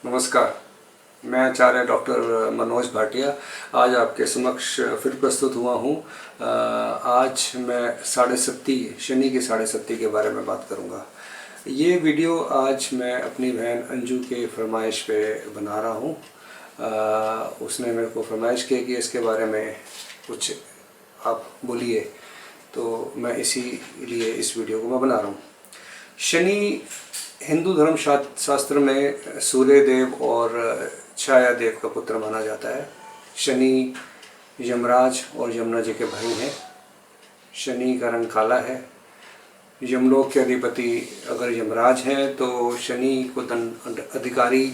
नमस्कार, मैं आचार्य डॉक्टर मनोज भाटिया आज आपके समक्ष फिर प्रस्तुत हुआ हूँ। आज मैं साढ़े सत्ती शनि की साढ़े सत्ती के बारे में बात करूँगा। ये वीडियो आज मैं अपनी बहन अंजू के फरमाइश पे बना रहा हूँ। उसने मेरे को फरमाइश की कि इसके बारे में कुछ आप बोलिए, तो मैं इसीलिए इस वीडियो को मैं बना रहा हूँ। शनि हिंदू धर्म शास्त्र में सूर्य देव और छाया देव का पुत्र माना जाता है। शनि यमराज और यमुना जी के भाई हैं। शनि का रंग काला है। यमलोक के अधिपति अगर यमराज हैं तो शनि को दंड अधिकारी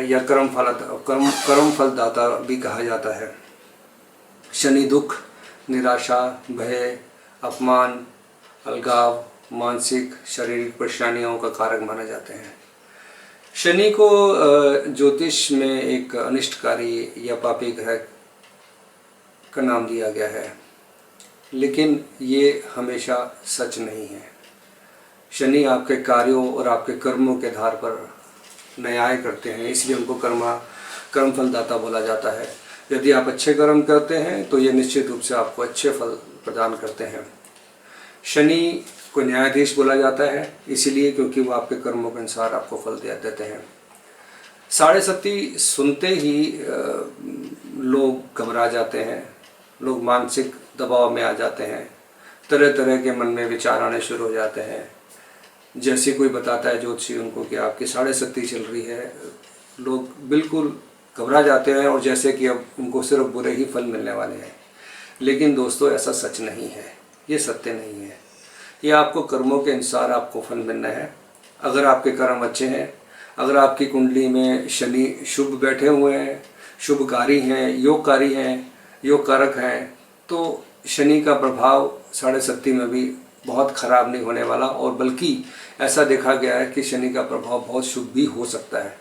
या कर्म फलदाता भी कहा जाता है। शनि दुख, निराशा, भय, अपमान, अलगाव, मानसिक शारीरिक परेशानियों का कारक माने जाते हैं। शनि को ज्योतिष में एक अनिष्टकारी या पापी ग्रह का नाम दिया गया है, लेकिन ये हमेशा सच नहीं है। शनि आपके कार्यों और आपके कर्मों के आधार पर न्याय करते हैं, इसलिए उनको कर्म फलदाता बोला जाता है। यदि आप अच्छे कर्म करते हैं तो ये निश्चित रूप से आपको अच्छे फल प्रदान करते हैं। शनि को न्यायाधीश बोला जाता है इसीलिए क्योंकि वो आपके कर्मों के अनुसार आपको फल देते हैं। साढ़े सत्ती सुनते ही लोग घबरा जाते हैं, लोग मानसिक दबाव में आ जाते हैं, तरह तरह के मन में विचार आने शुरू हो जाते हैं। जैसे कोई बताता है ज्योतिषी उनको कि आपकी साढ़े सत्ती चल रही है, लोग बिल्कुल घबरा जाते हैं और जैसे कि अब उनको सिर्फ बुरे ही फल मिलने वाले हैं। लेकिन दोस्तों, ऐसा सच नहीं है, ये सत्य नहीं है। ये आपको कर्मों के अनुसार आपको फल मिलना है। अगर आपके कर्म अच्छे हैं, अगर आपकी कुंडली में शनि शुभ बैठे हुए हैं, शुभकारी हैं, योगकारी हैं, योग कारक हैं, तो शनि का प्रभाव साढ़े सत्ती में भी बहुत खराब नहीं होने वाला, और बल्कि ऐसा देखा गया है कि शनि का प्रभाव बहुत शुभ भी हो सकता है।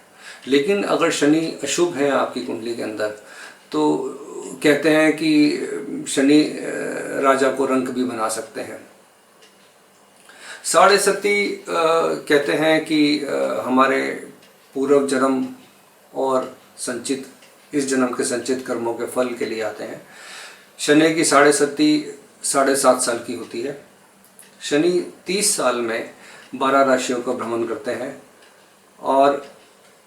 लेकिन अगर शनि अशुभ है आपकी कुंडली के अंदर, तो कहते हैं कि शनि राजा को रंक भी बना सकते हैं। साढ़े सत्ती कहते हैं कि हमारे पूर्व जन्म और संचित इस जन्म के संचित कर्मों के फल के लिए आते हैं। शनि की साढ़े सत्ती 7.5 साल की होती है। शनि 30 साल में 12 राशियों का भ्रमण करते हैं और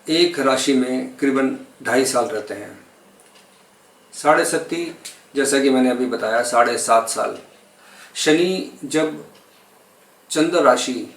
एक राशि में करीबन 2.5 साल रहते हैं। साढ़े सत्ती जैसा कि मैंने अभी बताया 7.5 साल। शनि जब चंद्र राशि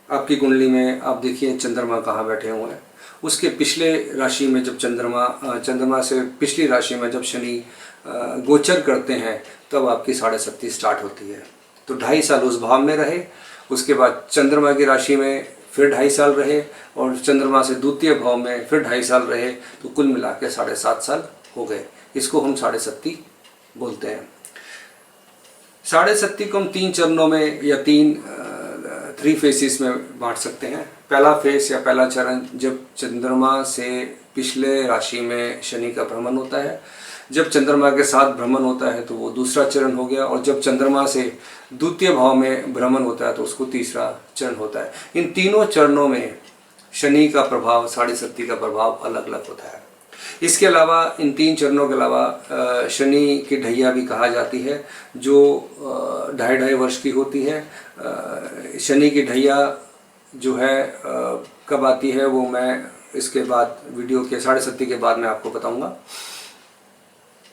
आपकी कुंडली में, आप देखिए चंद्रमा कहाँ बैठे हुए हैं, उसके पिछले राशि में जब चंद्रमा से पिछली राशि में जब शनि गोचर करते हैं, तब आपकी साढ़े सत्ती स्टार्ट होती है। तो 2.5 साल उस भाव में रहे, उसके बाद चंद्रमा की राशि में फिर 2.5 साल रहे, और चंद्रमा से द्वितीय भाव में फिर 2.5 साल रहे, तो कुल मिला के 7.5 साल हो गए। इसको हम साढ़े सत्ती बोलते हैं। साढ़े सत्ती को हम 3 चरणों में या 3 फेसेस में बांट सकते हैं। पहला फेस या पहला चरण जब चंद्रमा से पिछले राशि में शनि का भ्रमण होता है, जब चंद्रमा के साथ भ्रमण होता है तो वो दूसरा चरण हो गया, और जब चंद्रमा से द्वितीय भाव में भ्रमण होता है तो उसको तीसरा चरण होता है। इन तीनों चरणों में शनि का प्रभाव, साढ़े सत्ती का प्रभाव अलग अलग होता है। इसके अलावा इन 3 चरणों के अलावा शनि की ढैया भी कहा जाती है, जो 2.5 वर्ष की होती है। शनि की ढैया जो है कब आती है वो मैं इसके बाद वीडियो के साढ़े सत्ती के बाद मैं आपको बताऊंगा।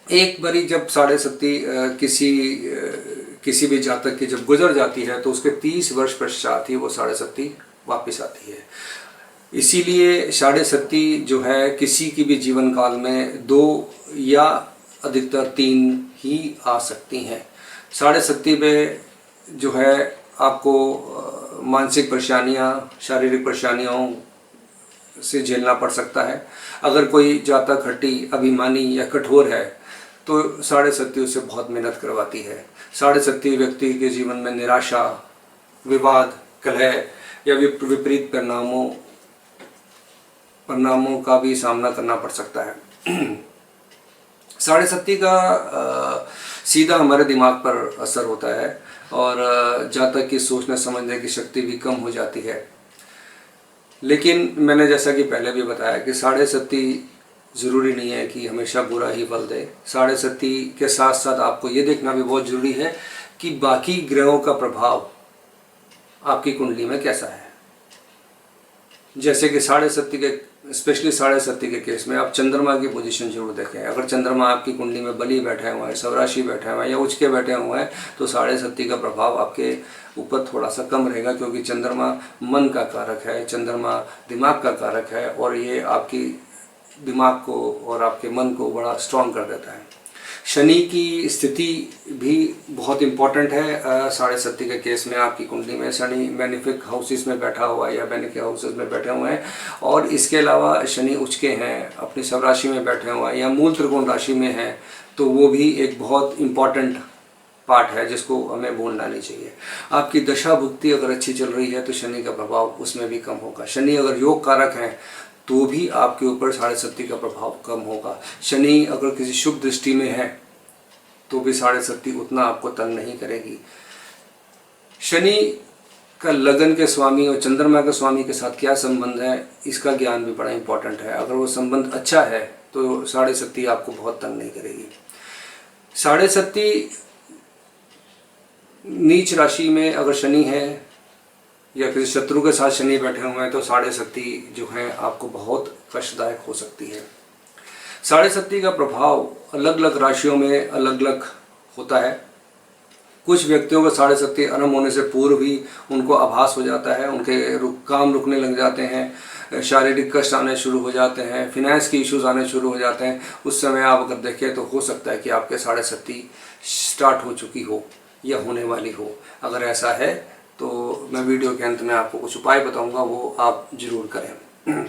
एक बारी जब साढ़े सत्ती किसी भी जातक की जब गुजर जाती है तो उसके 30 वर्ष पश्चात ही वो साढ़े सत्ती वापस आती है। इसीलिए साढ़े सत्ती जो है किसी की भी जीवन काल में 2 या अधिकतर 3 ही आ सकती हैं। साढ़े सत्ती में जो है आपको मानसिक परेशानियां, शारीरिक परेशानियों से झेलना पड़ सकता है। अगर कोई जातक हट्टी, अभिमानी या कठोर है तो साढ़े सत्ती उससे बहुत मेहनत करवाती है। साढ़े सत्ती व्यक्ति के जीवन में निराशा, विवाद, कलह या विपरीत परिणामों का भी सामना करना पड़ सकता है। साढ़े सत्ती का सीधा हमारे दिमाग पर असर होता है और जातक की सोचने समझने की शक्ति भी कम हो जाती है। लेकिन मैंने जैसा कि पहले भी बताया कि साढ़े सत्ती ज़रूरी नहीं है कि हमेशा बुरा ही फल दे। साढ़े सत्ती के साथ साथ आपको ये देखना भी बहुत ज़रूरी है कि बाकी ग्रहों का प्रभाव आपकी कुंडली में कैसा है। जैसे कि साढ़े सत्ती के, स्पेशली साढ़े सत्ती के केस में आप चंद्रमा की पोजीशन जरूर देखें। अगर चंद्रमा आपकी कुंडली में बली बैठे हुए हैं, स्वराशि बैठे हुए हैं या उच्च के बैठे हुए हैं, तो साढ़े सत्ती का प्रभाव आपके ऊपर थोड़ा सा कम रहेगा, क्योंकि चंद्रमा मन का कारक है, चंद्रमा दिमाग का कारक है और ये आपकी दिमाग को और आपके मन को बड़ा स्ट्रॉन्ग कर देता है। शनि की स्थिति भी बहुत इम्पॉर्टेंट है। साढ़े सत्ती के केस में आपकी कुंडली में शनि बेनिफिक हाउसेस में बैठा हुआ है या बेनिफिक हाउसेस में बैठे हुए हैं, और इसके अलावा शनि उच्च के हैं, अपनी स्वराशि में बैठे हुए हैं या मूल त्रिकोण राशि में हैं, तो वो भी एक बहुत इम्पॉर्टेंट पार्ट है जिसको हमें भूलना नहीं चाहिए। आपकी दशा भुक्ति अगर अच्छी चल रही है तो शनि का प्रभाव उसमें भी कम होगा। शनि अगर योग कारक है तो भी आपके ऊपर साढ़े सत्ती का प्रभाव कम होगा। शनि अगर किसी शुभ दृष्टि में है तो भी साढ़े सत्ती उतना आपको तंग नहीं करेगी। शनि का लगन के स्वामी और चंद्रमा के स्वामी के साथ क्या संबंध है, इसका ज्ञान भी बड़ा इंपॉर्टेंट है। अगर वो संबंध अच्छा है तो साढ़े सत्ती आपको बहुत तंग नहीं करेगी। साढ़े सत्ती नीच राशि में अगर शनि है या किसी शत्रु के साथ शनि बैठे हुए हैं तो साढ़े सत्ती जो है आपको बहुत कष्टदायक हो सकती है। साढ़े सत्ती का प्रभाव अलग अलग राशियों में अलग अलग होता है। कुछ व्यक्तियों का साढ़े सत्ती आरंभ होने से पूर्व ही उनको आभास हो जाता है, उनके काम रुकने लग जाते हैं, शारीरिक कष्ट आने शुरू हो जाते हैं, फिनेंस की इश्यूज आने शुरू हो जाते हैं। उस समय आप अगर देखें तो हो सकता है कि आपके साढ़े सत्ती स्टार्ट हो चुकी हो या होने वाली हो। अगर ऐसा है तो मैं वीडियो के अंत में आपको कुछ उपाय बताऊंगा, वो आप जरूर करें।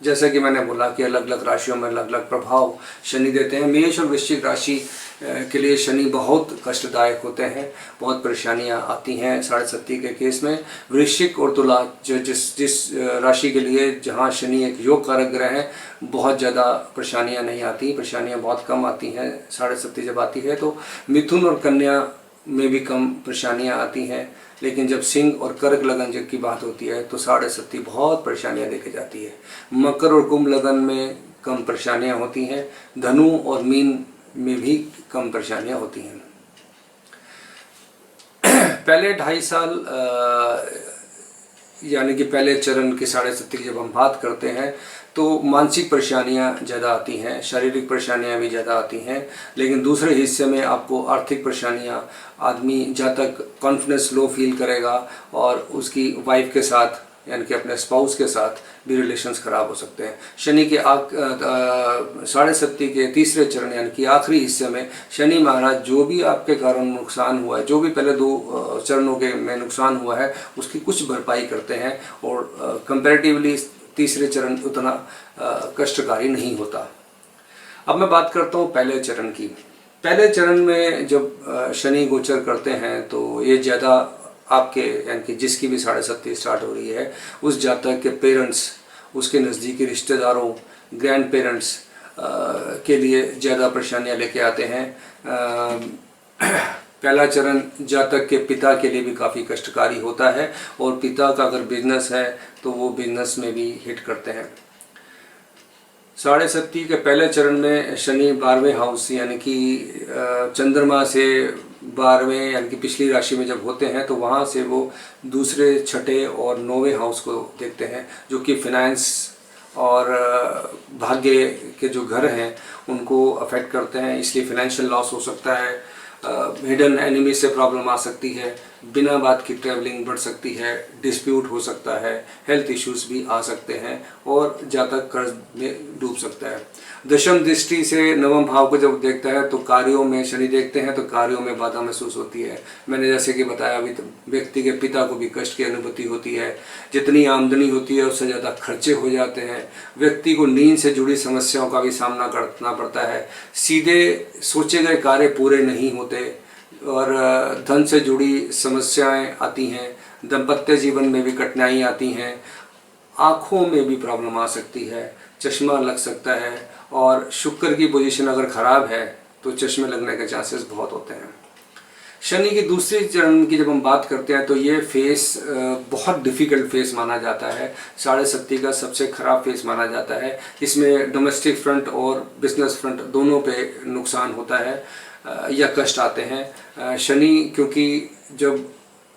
जैसे कि मैंने बोला कि अलग अलग राशियों में अलग अलग प्रभाव शनि देते हैं। मेष और वृश्चिक राशि के लिए शनि बहुत कष्टदायक होते हैं, बहुत परेशानियां आती हैं साढ़े सत्ती के केस में। वृश्चिक और तुला जिस राशि के लिए जहां शनि एक योग कारक ग्रह है, बहुत ज़्यादा परेशानियां नहीं आती, परेशानियां बहुत कम आती हैं साढ़े सत्ती जब आती है। तो मिथुन और कन्या में भी कम परेशानियां आती हैं, लेकिन जब सिंह और कर्क लगन की बात होती है तो साढ़े सत्ती बहुत परेशानियां देके जाती है। मकर और कुंभ लगन में कम परेशानियां होती हैं, धनु और मीन में भी कम परेशानियां होती हैं। पहले 2.5 साल यानी कि पहले चरण की साढ़े सत्ती की जब हम बात करते हैं तो मानसिक परेशानियां ज़्यादा आती हैं, शारीरिक परेशानियां भी ज़्यादा आती हैं, लेकिन दूसरे हिस्से में आपको आर्थिक परेशानियां, आदमी जहाँ तक कॉन्फिडेंस लो फील करेगा और उसकी वाइफ के साथ यानी कि अपने स्पाउस के साथ भी रिलेशंस खराब हो सकते हैं। शनि के साढ़े सत्ती के तीसरे चरण यानी कि आखिरी हिस्से में शनि महाराज जो भी आपके कारण नुकसान हुआ है, जो भी पहले 2 चरणों के में नुकसान हुआ है, उसकी कुछ भरपाई करते हैं और कंपैरेटिवली तीसरे चरण उतना कष्टकारी नहीं होता। अब मैं बात करता हूँ पहले चरण की। पहले चरण में जब शनि गोचर करते हैं तो ये ज़्यादा आपके यानी कि जिसकी भी साढ़े सत्ती स्टार्ट हो रही है उस जातक के पेरेंट्स, उसके नज़दीकी रिश्तेदारों, ग्रैंड पेरेंट्स के लिए ज़्यादा परेशानियां लेके आते हैं। पहला चरण जातक के पिता के लिए भी काफ़ी कष्टकारी होता है और पिता का अगर बिजनेस है तो वो बिजनेस में भी हिट करते हैं। साढ़े सत्ती के पहले चरण में शनि 12वें हाउस यानी कि चंद्रमा से 12वें यानी कि पिछली राशि में जब होते हैं तो वहाँ से वो दूसरे, छठे और 9वें हाउस को देखते हैं, जो कि फिनेंस और भाग्य के जो घर हैं उनको अफेक्ट करते हैं। इसलिए फिनेंशियल लॉस हो सकता है, हिडन एनिमी से प्रॉब्लम आ सकती है, बिना बात की ट्रैवलिंग बढ़ सकती है, डिस्प्यूट हो सकता है, हेल्थ इश्यूज भी आ सकते हैं और जातक कर्ज में डूब सकता है। दशम दृष्टि से 9वें भाव को जब देखता है तो कार्यों में शनि देखते हैं तो कार्यों में बाधा महसूस होती है। मैंने जैसे कि बताया अभी तो व्यक्ति के पिता को भी कष्ट की अनुभूति होती है, जितनी आमदनी होती है उससे ज़्यादा खर्चे हो जाते हैं, व्यक्ति को नींद से जुड़ी समस्याओं का भी सामना करना पड़ता है, सीधे सोचे गए कार्य पूरे नहीं होते और धन से जुड़ी समस्याएं आती हैं, दाम्पत्य जीवन में भी कठिनाई आती हैं, आँखों में भी प्रॉब्लम आ सकती है, चश्मा लग सकता है और शुक्र की पोजीशन अगर ख़राब है तो चश्मे लगने के चांसेस बहुत होते हैं। शनि की दूसरी चरण की जब हम बात करते हैं तो ये फेस बहुत डिफ़िकल्ट फेस माना जाता है। 7.5 का सबसे ख़राब फेस माना जाता है। इसमें डोमेस्टिक फ्रंट और बिजनेस फ्रंट दोनों पे नुकसान होता है या कष्ट आते हैं। शनि क्योंकि जब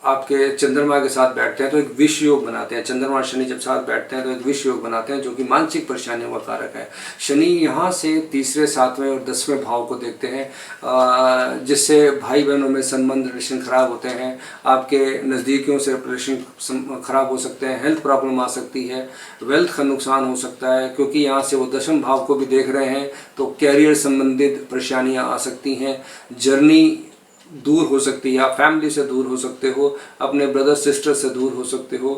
आपके चंद्रमा के साथ बैठते हैं तो एक विष योग बनाते हैं। चंद्रमा और शनि जब साथ बैठते हैं तो एक विष योग बनाते हैं जो कि मानसिक परेशानियों का कारक है। शनि यहाँ से तीसरे, 7वें और 10वें भाव को देखते हैं, जिससे भाई बहनों में संबंध, रिलेशन खराब होते हैं। आपके नज़दीकियों से रिलेशन खराब हो सकते हैं, हेल्थ प्रॉब्लम आ सकती है, वेल्थ का नुकसान हो सकता है, क्योंकि यहाँ से वो 10वें भाव को भी देख रहे हैं तो कैरियर संबंधित परेशानियाँ आ सकती हैं। जर्नी दूर हो सकती है, आप फैमिली से दूर हो सकते हो, अपने ब्रदर सिस्टर से दूर हो सकते हो,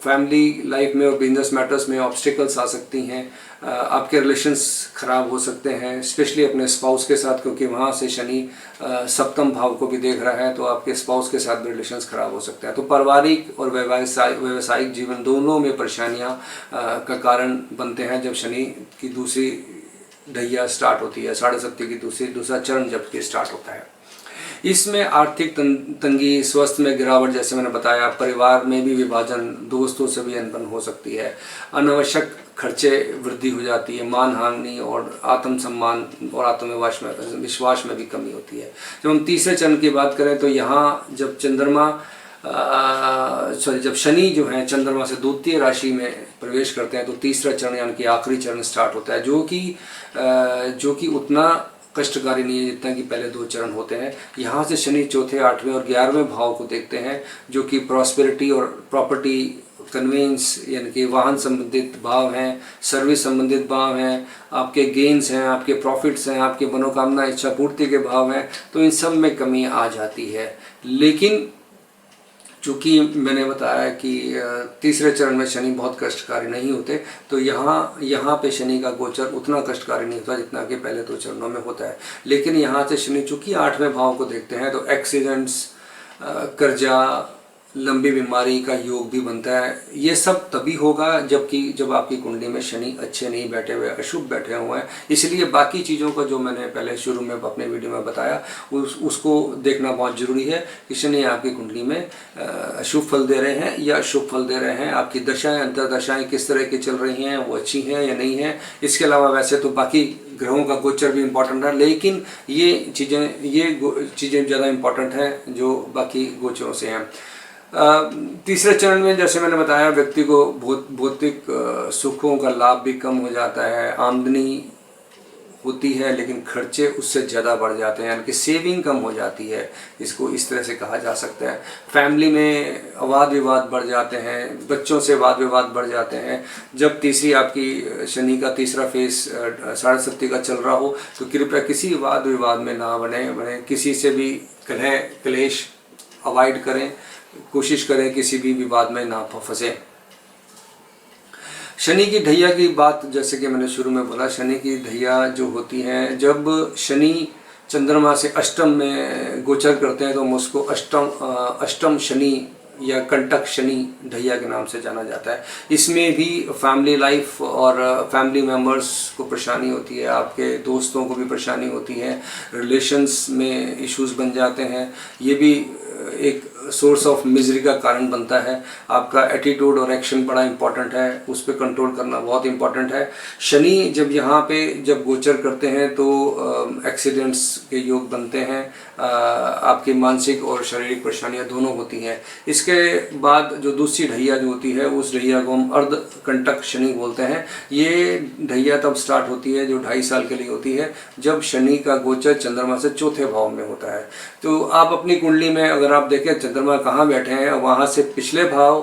फैमिली लाइफ में और बिजनेस मैटर्स में ऑब्स्टिकल्स आ सकती हैं, आपके रिलेशंस ख़राब हो सकते हैं, स्पेशली अपने स्पाउस के साथ, क्योंकि वहाँ से शनि 7वें भाव को भी देख रहा है तो आपके स्पाउस के साथ भी रिलेशंस ख़राब हो सकते हैं। तो पारिवारिक और व्यवसायिक जीवन दोनों में परेशानियाँ का कारण बनते हैं जब शनि की दूसरी ढैया स्टार्ट होती है, 7.5 की दूसरा चरण जब कि स्टार्ट होता है। इसमें आर्थिक तंगी, स्वास्थ्य में गिरावट, जैसे मैंने बताया, परिवार में भी विभाजन, दोस्तों से भी अनबन हो सकती है, अनावश्यक खर्चे वृद्धि हो जाती है, मान हानि और आत्मसम्मान और आत्मविश्वास में भी कमी होती है। जब हम तीसरे चरण की बात करें तो यहाँ जब जब शनि जो है चंद्रमा से द्वितीय राशि में प्रवेश करते हैं तो तीसरा चरण यानी कि आखिरी चरण स्टार्ट होता है, जो कि उतना कष्टकारी नहीं है जितना कि पहले 2 चरण होते हैं। यहाँ से शनि चौथे, 8वें और 11वें भाव को देखते हैं, जो कि प्रॉस्पेरिटी और प्रॉपर्टी, कन्वेंस यानी कि वाहन संबंधित भाव हैं, सर्विस संबंधित भाव हैं, आपके गेन्स हैं, आपके प्रॉफिट्स हैं, आपके मनोकामना इच्छा पूर्ति के भाव हैं। तो इन सब में कमी आ जाती है। लेकिन चूँकि मैंने बताया कि तीसरे चरण में शनि बहुत कष्टकारी नहीं होते, तो यहाँ पे शनि का गोचर उतना कष्टकारी नहीं होता जितना कि पहले 2 चरणों में होता है। लेकिन यहाँ से शनि चूँकि 8वें भाव को देखते हैं तो एक्सीडेंट्स, कर्जा, लंबी बीमारी का योग भी बनता है। ये सब तभी होगा जब आपकी कुंडली में शनि अच्छे नहीं बैठे हुए, अशुभ बैठे हुए हैं। इसलिए बाकी चीज़ों का जो मैंने पहले शुरू में अपने वीडियो में बताया उसको देखना बहुत ज़रूरी है कि शनि आपकी कुंडली में अशुभ फल दे रहे हैं या शुभ फल दे रहे हैं, आपकी दशाएं, अंतर्दशाएं किस तरह की चल रही हैं, वो अच्छी हैं या नहीं हैं। इसके अलावा वैसे तो बाकी ग्रहों का गोचर भी इम्पॉर्टेंट है, लेकिन ये चीज़ें ज़्यादा इम्पॉर्टेंट हैं जो बाकी गोचरों से हैं। तीसरे चरण में जैसे मैंने बताया, व्यक्ति को भौतिक सुखों का लाभ भी कम हो जाता है, आमदनी होती है लेकिन खर्चे उससे ज़्यादा बढ़ जाते हैं, यानी कि सेविंग कम हो जाती है, इसको इस तरह से कहा जा सकता है। फैमिली में वाद विवाद बढ़ जाते हैं, बच्चों से वाद विवाद बढ़ जाते हैं। जब आपकी शनि का तीसरा फेस 7.5 का चल रहा हो तो कृपया किसी वाद विवाद में ना बने, किसी से भी कलेश अवॉइड करें, कोशिश करें किसी भी विवाद में ना फंसे। शनि की ढैया की बात, जैसे कि मैंने शुरू में बोला, शनि की ढैया जो होती है, जब शनि चंद्रमा से अष्टम में गोचर करते हैं तो हम उसको अष्टम शनि या कंटक शनि ढैया के नाम से जाना जाता है। इसमें भी फैमिली लाइफ और फैमिली मेम्बर्स को परेशानी होती है, आपके दोस्तों को भी परेशानी होती है, रिलेशंस में इश्यूज बन जाते हैं। ये भी एक सोर्स ऑफ मिजरी का कारण बनता है। आपका एटीट्यूड और एक्शन बड़ा इंपॉर्टेंट है, उस पर कंट्रोल करना बहुत इंपॉर्टेंट है। शनि जब यहाँ पे गोचर करते हैं तो एक्सीडेंट्स के योग बनते हैं, आपकी मानसिक और शारीरिक परेशानियाँ दोनों होती हैं। इसके बाद जो दूसरी ढैया जो होती है, उस ढैया को हम अर्ध कंटक शनि बोलते हैं। ये ढैया तब स्टार्ट होती है जो 2.5 साल के लिए होती है, जब शनि का गोचर चंद्रमा से चौथे भाव में होता है। तो आप अपनी कुंडली में अगर आप देखें चंद्रमा कहाँ बैठे हैं, वहाँ से पिछले भाव,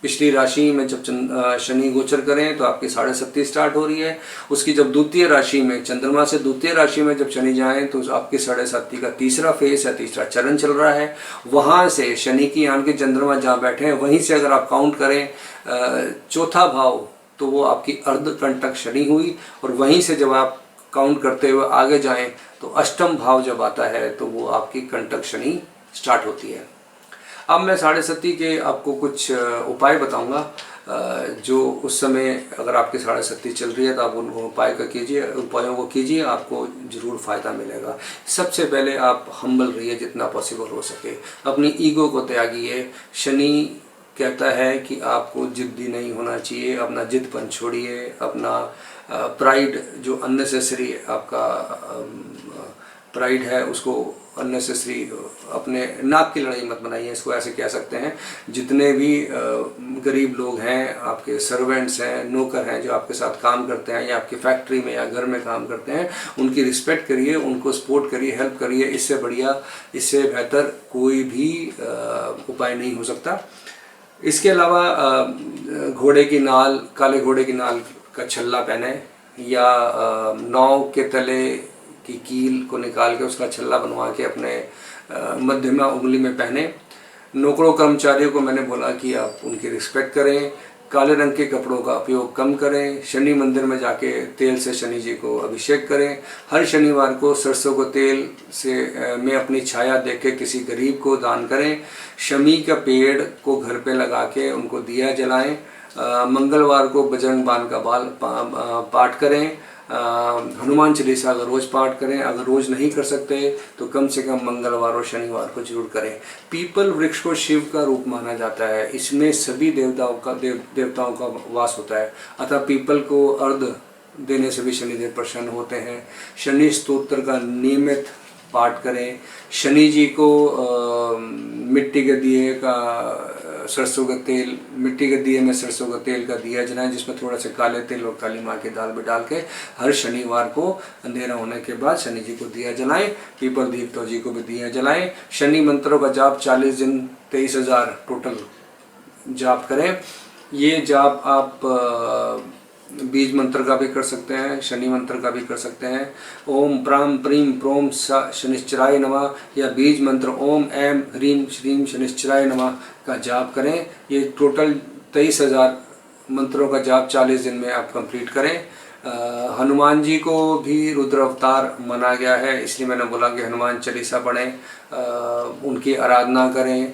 पिछली राशि में जब शनि गोचर करें तो आपकी 7.5 स्टार्ट हो रही है। उसकी जब द्वितीय राशि में, चंद्रमा से द्वितीय राशि में जब शनि जाएं तो आपकी 7.5 का तीसरा फेस या तीसरा चरण चल रहा है। वहाँ से शनि की यानी कि चंद्रमा जहाँ बैठे हैं वहीं से अगर आप काउंट करें चौथा भाव तो वो आपकी अर्धकंटक शनि हुई, और वहीं से जब आप काउंट करते हुए आगे जाएं तो अष्टम भाव जब आता है तो वो आपकी कंटक शनि स्टार्ट होती है। अब मैं 7.5 के आपको कुछ उपाय बताऊंगा। जो उस समय अगर आपकी 67 चल रही है तो आप उन उपायों को कीजिए, आपको ज़रूर फ़ायदा मिलेगा। सबसे पहले आप हम्बल रहिए जितना पॉसिबल हो सके, अपनी ईगो को त्यागिए। शनि कहता है कि आपको जिद्दी नहीं होना चाहिए, अपना जिद्दपन छोड़िए, अपना प्राइड जो अननेसेसरी आपका प्राइड है उसको अननेसेसरी अपने नाक की लड़ाई मत बनाइए, इसको ऐसे कह सकते हैं। जितने भी गरीब लोग हैं, आपके सर्वेंट्स हैं, नौकर हैं जो आपके साथ काम करते हैं या आपकी फैक्ट्री में या घर में काम करते हैं, उनकी रिस्पेक्ट करिए, उनको सपोर्ट करिए, हेल्प करिए। इससे बढ़िया, इससे बेहतर कोई भी उपाय नहीं हो सकता। इसके अलावा घोड़े की नाल, काले घोड़े की नाल का छल्ला पहने या नाव के तले की कील को निकाल के उसका छल्ला बनवा के अपने मध्यमा उंगली में पहने। नौकरों कर्मचारियों को मैंने बोला कि आप उनकी रिस्पेक्ट करें, काले रंग के कपड़ों का उपयोग कम करें, शनि मंदिर में जाके तेल से शनि जी को अभिषेक करें। हर शनिवार को सरसों को तेल से में अपनी छाया देख के किसी गरीब को दान करें। शमी का पेड़ को घर पे लगा के उनको दिया जलाएं। मंगलवार को बजरंग बाण का पाठ करें। हनुमान चालीसा अगर रोज़ पाठ करें, अगर रोज़ नहीं कर सकते तो कम से कम मंगलवार और शनिवार को जरूर करें। पीपल वृक्ष को शिव का रूप माना जाता है, इसमें सभी देवताओं का वास होता है, अतः पीपल को अर्घ देने से भी शनिदेव प्रसन्न होते हैं। शनि स्तोत्र का नियमित पाठ करें। शनि जी को मिट्टी के दिए का सरसों का तेल, मिट्टी के दिए में सरसों का तेल का दिया जलाएं, जिसमें थोड़ा सा काले तिल और काली माँ की दाल भी डाल के हर शनिवार को अंधेरा होने के बाद शनि जी को दिया जलाएं। पीपल देवता जी को भी दिया जलाएं। शनि मंत्रों का जाप 40 दिन 23,000 टोटल जाप करें। ये जाप आप बीज मंत्र का भी कर सकते हैं, शनि मंत्र का भी कर सकते हैं। ओम प्राम प्रीम प्रोम शनिश्चराय नमः या बीज मंत्र ओम ऐम ह्रीम श्रीम शनिश्चराय नमः का जाप करें। ये टोटल 23,000 मंत्रों का जाप 40 दिन में आप कंप्लीट करें। हनुमान जी को भी रुद्र अवतार माना गया है, इसलिए मैंने बोला कि हनुमान चालीसा पढ़ें, उनकी आराधना करें।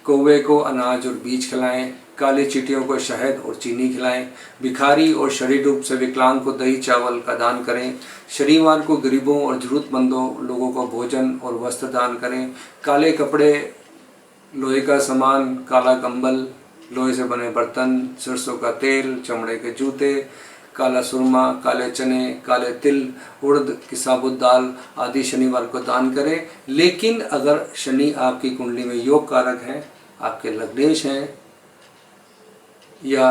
कौवे को अनाज और बीज खिलाएं। काली चींटियों को शहद और चीनी खिलाएं। भिखारी और शरीर रूप से विकलांग को दही चावल का दान करें। शनिवार को गरीबों और जरूरतमंदों लोगों को भोजन और वस्त्र दान करें। काले कपड़े, लोहे का सामान, काला कंबल, लोहे से बने बर्तन, सरसों का तेल, चमड़े के जूते, काला सुरमा, काले चने, काले तिल, उड़द की साबुत दाल आदि शनिवार को दान करें। लेकिन अगर शनि आपकी कुंडली में योग कारक है, आपके लग्नेश हैं या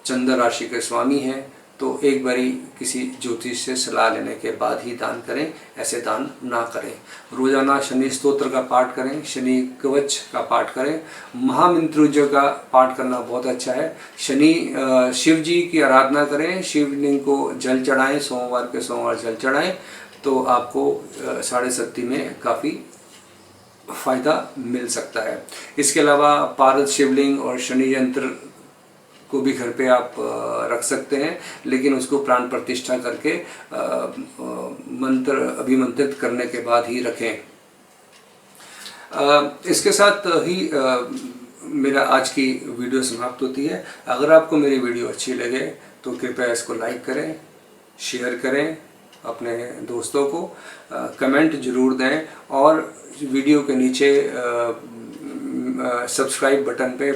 चंद्र राशि के स्वामी हैं, तो एक बारी किसी ज्योतिष से सलाह लेने के बाद ही दान करें, ऐसे दान ना करें। रोजाना शनि स्तोत्र का पाठ करें, शनि कवच का पाठ करें, महामंत्रुज्य का पाठ करना बहुत अच्छा है। शनि शिव जी की आराधना करें, शिवलिंग को जल चढ़ाएं, सोमवार के सोमवार जल चढ़ाएं, तो आपको 67 में काफ़ी फायदा मिल सकता है। इसके अलावा पारद शिवलिंग और शनि यंत्र को भी घर पे आप रख सकते हैं, लेकिन उसको प्राण प्रतिष्ठा करके मंत्र अभिमंत्रित करने के बाद ही रखें। इसके साथ ही मेरा आज की वीडियो समाप्त होती है। अगर आपको मेरी वीडियो अच्छी लगे तो कृपया इसको लाइक करें, शेयर करें अपने दोस्तों को, कमेंट जरूर दें और वीडियो के नीचे सब्सक्राइब बटन पे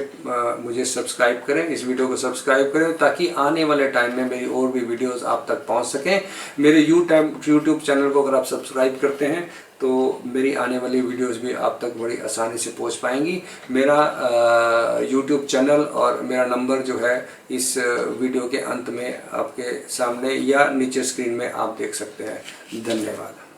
मुझे सब्सक्राइब करें, इस वीडियो को सब्सक्राइब करें ताकि आने वाले टाइम में मेरी और भी वीडियोस आप तक पहुंच सकें। मेरे यूट्यूब चैनल को अगर आप सब्सक्राइब करते हैं तो मेरी आने वाली वीडियोस भी आप तक बड़ी आसानी से पहुंच पाएंगी। मेरा यूट्यूब चैनल और मेरा नंबर जो है इस वीडियो के अंत में आपके सामने या नीचे स्क्रीन में आप देख सकते हैं। धन्यवाद।